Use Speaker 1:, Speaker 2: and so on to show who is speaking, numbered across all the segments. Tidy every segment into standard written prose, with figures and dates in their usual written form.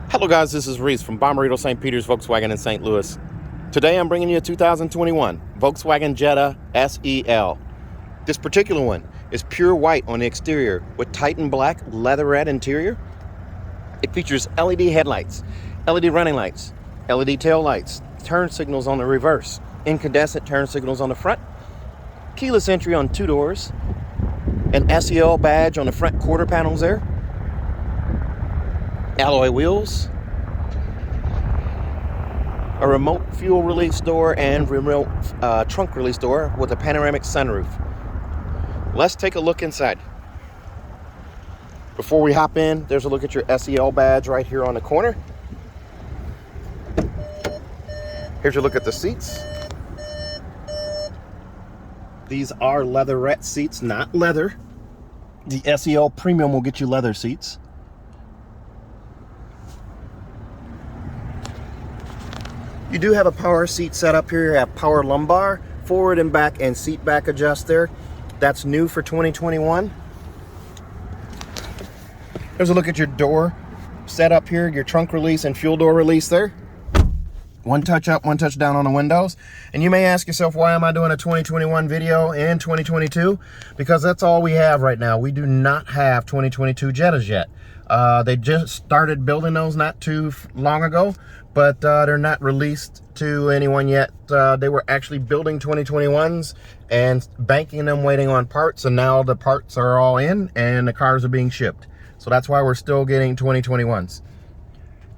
Speaker 1: Hello guys, this is Reese from Bommarito St. Peter's Volkswagen in St. Louis. Today I'm bringing you a 2021 Volkswagen Jetta SEL. This particular one is pure white on the exterior with Titan black leatherette interior. It features LED headlights, LED running lights, LED tail lights, turn signals on the reverse, incandescent turn signals on the front, keyless entry on 2 doors, an SEL badge on the front quarter panels there, alloy wheels, a remote fuel release door and remote trunk release door with a panoramic sunroof. Let's take a look inside. Before we hop in, there's a look at your SEL badge right here on the corner. Here's a look at the seats. These are leatherette seats, not leather. The SEL Premium will get you leather seats. You do have a power seat set up here. You have power lumbar, forward and back, and seat back adjust there. That's new for 2021. There's a look at your door set up here, your trunk release and fuel door release there. One touch up, one touch down on the windows. And you may ask yourself, why am I doing a 2021 video in 2022? Because that's all we have right now. We do not have 2022 Jettas yet. They just started building those not too long ago, but they're not released to anyone yet. They were actually building 2021s and banking them, waiting on parts, and now the parts are all in and the cars are being shipped. So that's why we're still getting 2021s.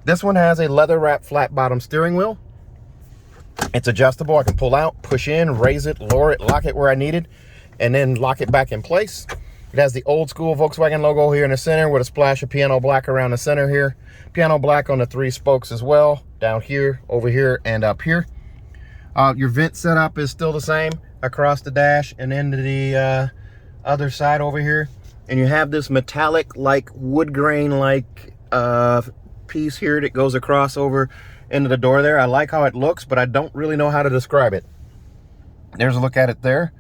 Speaker 1: This one has a leather wrap flat bottom steering wheel. It's adjustable. I can pull out, push in, raise it, lower it, lock it where I need it, and then lock it back in place. It has the old school Volkswagen logo here in the center with a splash of piano black around the center here. Piano black on the 3 spokes as well, down here, over here, and up here. Your vent setup is still the same across the dash and into the other side over here. And you have this metallic, like wood grain, like piece here that goes across over into the door there. I like how it looks, but I don't really know how to describe it. There's a look at it there.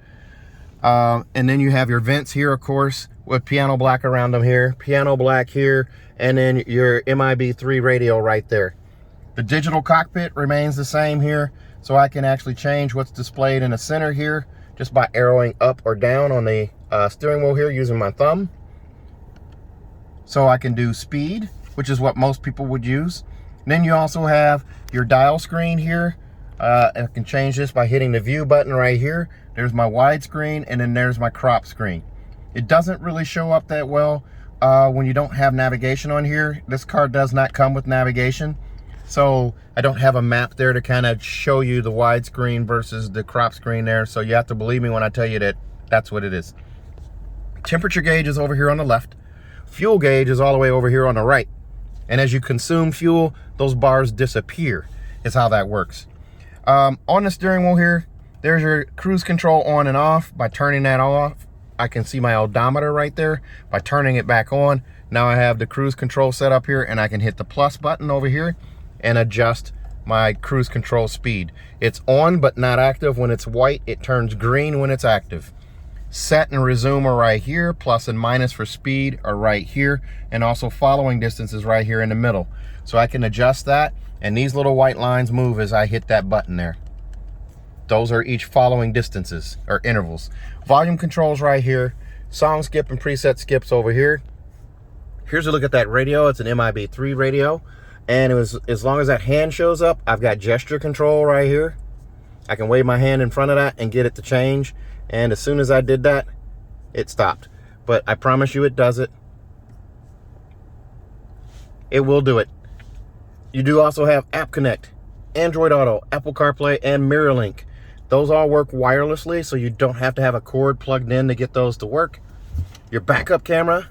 Speaker 1: And then you have your vents here, of course, with piano black around them here, piano black here, and then your MIB3 radio right there. The digital cockpit remains the same here, so I can actually change what's displayed in the center here just by arrowing up or down on the steering wheel here using my thumb. So I can do speed, which is what most people would use. And then you also have your dial screen here. I can change this by hitting the view button right here. There's my widescreen, and then there's my crop screen. It doesn't really show up that well when you don't have navigation on here. This car does not come with navigation, so I don't have a map there to kind of show you the widescreen versus the crop screen there. So you have to believe me when I tell you that that's what it is. Temperature gauge is over here on the left. Fuel gauge is all the way over here on the right. And as you consume fuel, those bars disappear, is how that works. On the steering wheel here, there's your cruise control on and off. By turning that off, I can see my odometer right there. By turning it back on, now I have the cruise control set up here, and I can hit the plus button over here and adjust my cruise control speed. It's on but not active. When it's white, it turns green when it's active. Set and resume are right here. Plus and minus for speed are right here. And also following distance is right here in the middle. So I can adjust that, and these little white lines move as I hit that button there. Those are each following distances or intervals. Volume controls right here. Song skip and preset skips over here. Here's a look at that radio. It's an MIB3 radio. And as long as that hand shows up, I've got gesture control right here. I can wave my hand in front of that and get it to change. And as soon as I did that, it stopped. But I promise you it does it. It will do it. You do also have App Connect, Android Auto, Apple CarPlay, and MirrorLink. Those all work wirelessly, so you don't have to have a cord plugged in to get those to work. Your backup camera,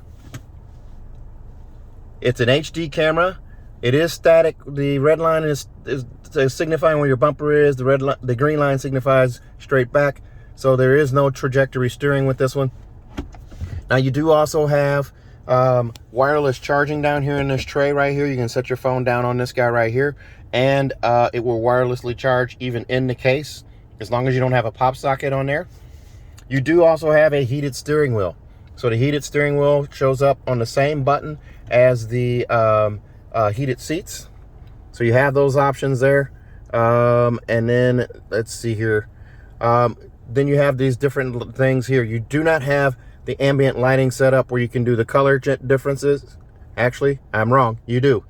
Speaker 1: it's an HD camera. It is static. The red line is signifying where your bumper is. The green line signifies straight back. So there is no trajectory steering with this one. Now you do also have wireless charging down here in this tray right here. You can set your phone down on this guy right here, and it will wirelessly charge even in the case, as long as you don't have a pop socket on there. You do also have a heated steering wheel. So the heated steering wheel shows up on the same button as the heated seats. So you have those options there. And then let's see here. Then you have these different things here. You do not have the ambient lighting set up where you can do the color differences. Actually, I'm wrong. You do.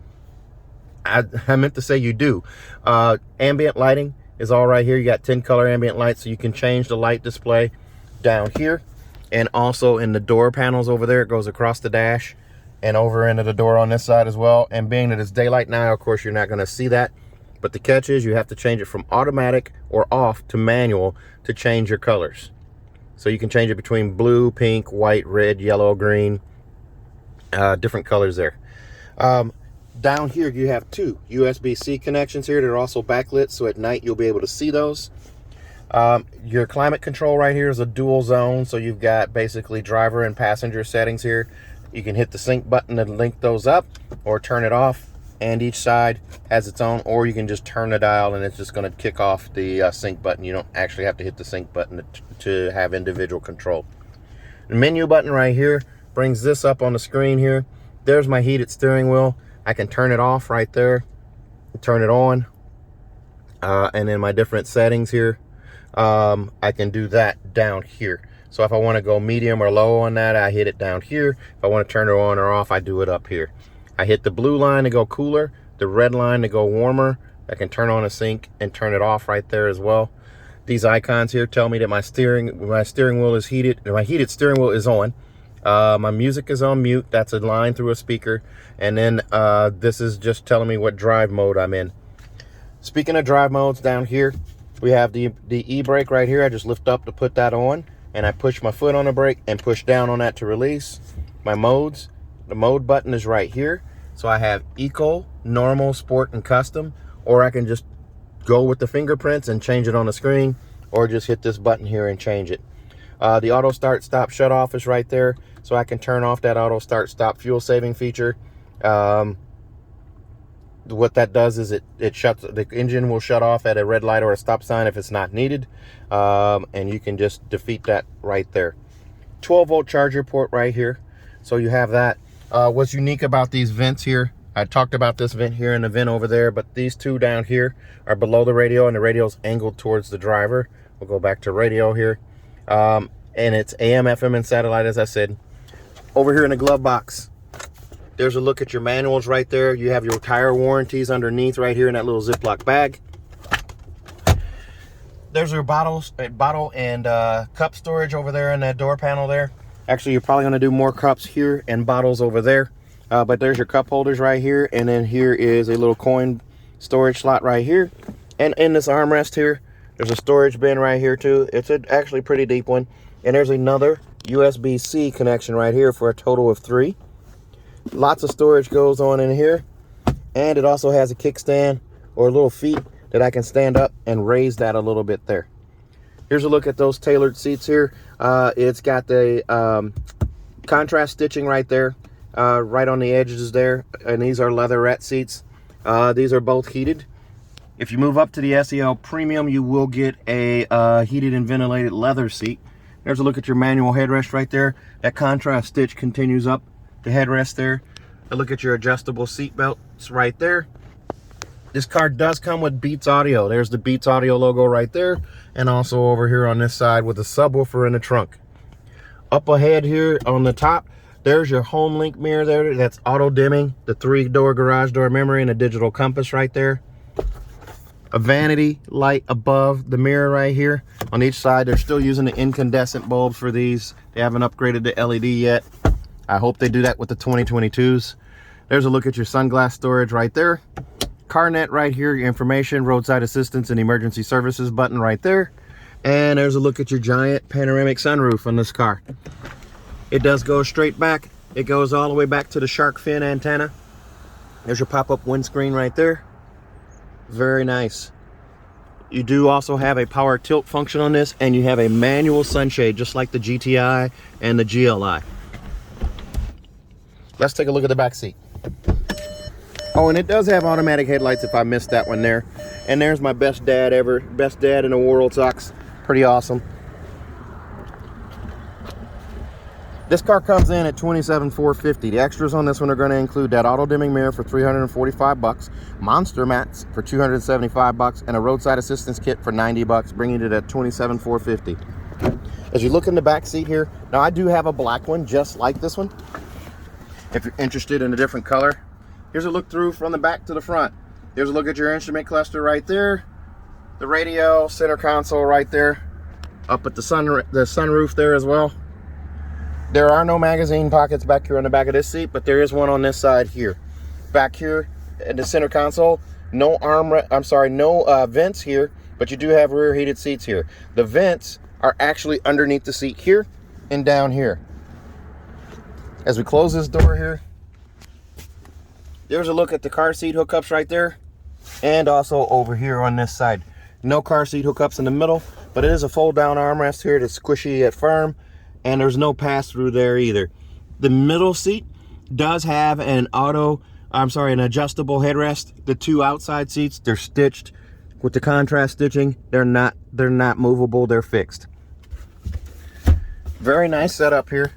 Speaker 1: I meant to say you do. Ambient lighting is all right here. You got 10 color ambient lights, so you can change the light display down here. And also in the door panels over there, it goes across the dash and over into the door on this side as well. And being that it's daylight now, of course, you're not going to see that. But the catch is you have to change it from automatic or off to manual to change your colors. So you can change it between blue, pink, white, red, yellow, green, different colors there. Down here you have two USB-C connections here that are also backlit, so at night you'll be able to see those. Your climate control right here is a dual zone, so you've got basically driver and passenger settings here. You can hit the sync button and link those up or turn it off, and each side has its own, or you can just turn the dial and it's just going to kick off the sync button. You don't actually have to hit the sync button to have individual control. The menu button right here brings this up on the screen here. There's my heated steering wheel. I can turn it off right there, turn it on, and then my different settings here. I can do that down here. So if I want to go medium or low on that, I hit it down here. If I want to turn it on or off, I do it up here. I hit the blue line to go cooler, the red line to go warmer. I can turn on a sync and turn it off right there as well. These icons here tell me that my steering wheel is heated. My heated steering wheel is on. My music is on mute. That's a line through a speaker. And then this is just telling me what drive mode I'm in. Speaking of drive modes, down here we have the e-brake right here. I just lift up to put that on, and I push my foot on the brake and push down on that to release. My modes, the mode button is right here. So I have Eco, Normal, Sport, and Custom, or I can just go with the fingerprints and change it on the screen, or just hit this button here and change it. The auto start stop shut off is right there, so I can turn off that auto start stop fuel saving feature. What that does is it shuts, the engine will shut off at a red light or a stop sign if it's not needed, and you can just defeat that right there. 12-volt charger port right here, so you have that. What's unique about these vents here, I talked about this vent here and the vent over there, but these two down here are below the radio, and the radio's angled towards the driver. We'll go back to radio here, and it's AM, FM, and satellite, as I said. Over here in the glove box, there's a look at your manuals right there. You have your tire warranties underneath right here in that little Ziploc bag. There's your bottle and cup storage over there in that door panel there. Actually, you're probably going to do more cups here and bottles over there. But there's your cup holders right here. And then here is a little coin storage slot right here. And in this armrest here, there's a storage bin right here too. It's actually pretty deep one. And there's another USB-C connection right here for a total of 3. Lots of storage goes on in here. And it also has a kickstand or little feet that I can stand up and raise that a little bit there. Here's a look at those tailored seats here. It's got the contrast stitching right there, right on the edges there. And these are leatherette seats. These are both heated. If you move up to the SEL Premium, you will get a heated and ventilated leather seat. There's a look at your manual headrest right there. That contrast stitch continues up the headrest there. A look at your adjustable seat belts right there. This car does come with Beats Audio. There's the Beats Audio logo right there, and also over here on this side with a subwoofer in the trunk. Up ahead here on the top, there's your home link mirror there. That's auto dimming, the 3-door garage door memory, and a digital compass right there. A vanity light above the mirror right here. On each side, they're still using the incandescent bulbs for these. They haven't upgraded to LED yet. I hope they do that with the 2022s. There's a look at your Sunglass Storage right there. CarNet right here, your information, roadside assistance, and emergency services button right there. And there's a look at your giant panoramic sunroof on this car. It does go straight back. It goes all the way back to the shark fin antenna. There's your pop-up windscreen right there. Very nice. You do also have a power tilt function on this, and you have a manual sunshade, just like the GTI and the GLI. Let's take a look at the back seat. Oh, and it does have automatic headlights if I missed that one there. And there's my best dad ever. Best dad in the world socks. Pretty awesome. This car comes in at $27,450. The extras on this one are going to include that auto dimming mirror for $345, monster mats for $275, and a roadside assistance kit for $90, bringing it at $27,450. As you look in the back seat here, now I do have a black one just like this one. If you're interested in a different color, here's a look through from the back to the front. Here's a look at your instrument cluster right there, the radio, center console right there, up at the sunroof there as well. There are no magazine pockets back here on the back of this seat, but there is one on this side here. Back here in the center console, no vents here, but you do have rear heated seats here. The vents are actually underneath the seat here and down here. As we close this door here, there's a look at the car seat hookups right there, and also over here on this side. No car seat hookups in the middle, but it is a fold down armrest here that's squishy yet firm. And there's no pass-through there either. The middle seat does have an adjustable headrest. The two outside seats, they're stitched with the contrast stitching. They're not movable, they're fixed. Very nice setup here.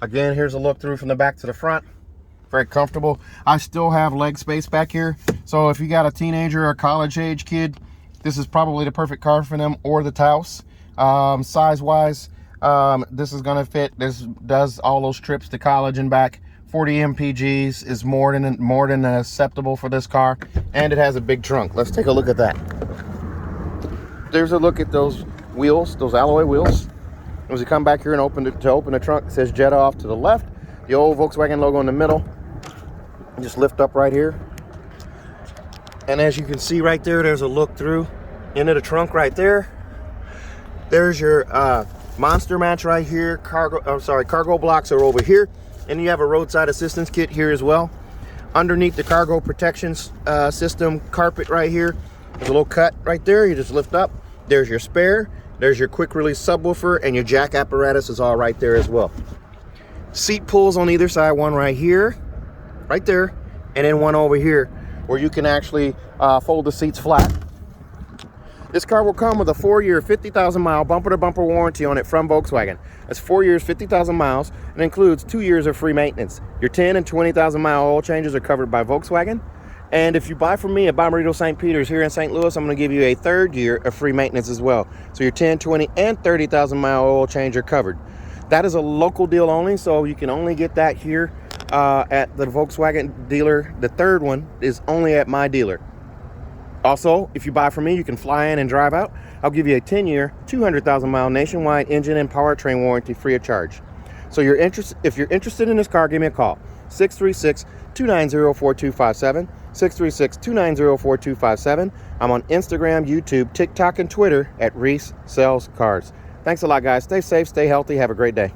Speaker 1: Again, here's a look through from the back to the front. Very comfortable. I still have leg space back here. So if you got a teenager or college age kid, this is probably the perfect car for them, or the Taos. Size-wise, this is gonna fit. This does all those trips to college and back. 40 mpgs is more than acceptable for this car, and it has a big trunk. Let's take a look at that. There's a look at those wheels, those alloy wheels. As you come back here and open the trunk, it says Jetta off to the left, the old Volkswagen logo in the middle. Just lift up right here, and as you can see right there, there's a look through into the trunk right there. There's your monster mats right here. Cargo blocks are over here, and you have a roadside assistance kit here as well. Underneath the cargo protection system carpet right here, there's a little cut right there. You just lift up. There's your spare. There's your quick release subwoofer, and your jack apparatus is all right there as well. Seat pulls on either side, one right here, right there, and then one over here where you can actually fold the seats flat. This car will come with a 4-year, 50,000-mile bumper-to-bumper warranty on it from Volkswagen. That's 4 years, 50,000 miles, and includes 2 years of free maintenance. Your 10 and 20,000-mile oil changes are covered by Volkswagen. And if you buy from me at Bommarito St. Peter's here in St. Louis, I'm going to give you a 3rd year of free maintenance as well. So your 10, 20, and 30,000-mile oil change are covered. That is a local deal only, so you can only get that here at the Volkswagen dealer. The 3rd one is only at my dealer. Also, if you buy from me, you can fly in and drive out. I'll give you a 10-year, 200,000-mile nationwide engine and powertrain warranty free of charge. So if you're interested in this car, give me a call. 636-290-4257. 636-290-4257. I'm on Instagram, YouTube, TikTok, and Twitter at Reese Sells Cars. Thanks a lot, guys. Stay safe, stay healthy. Have a great day.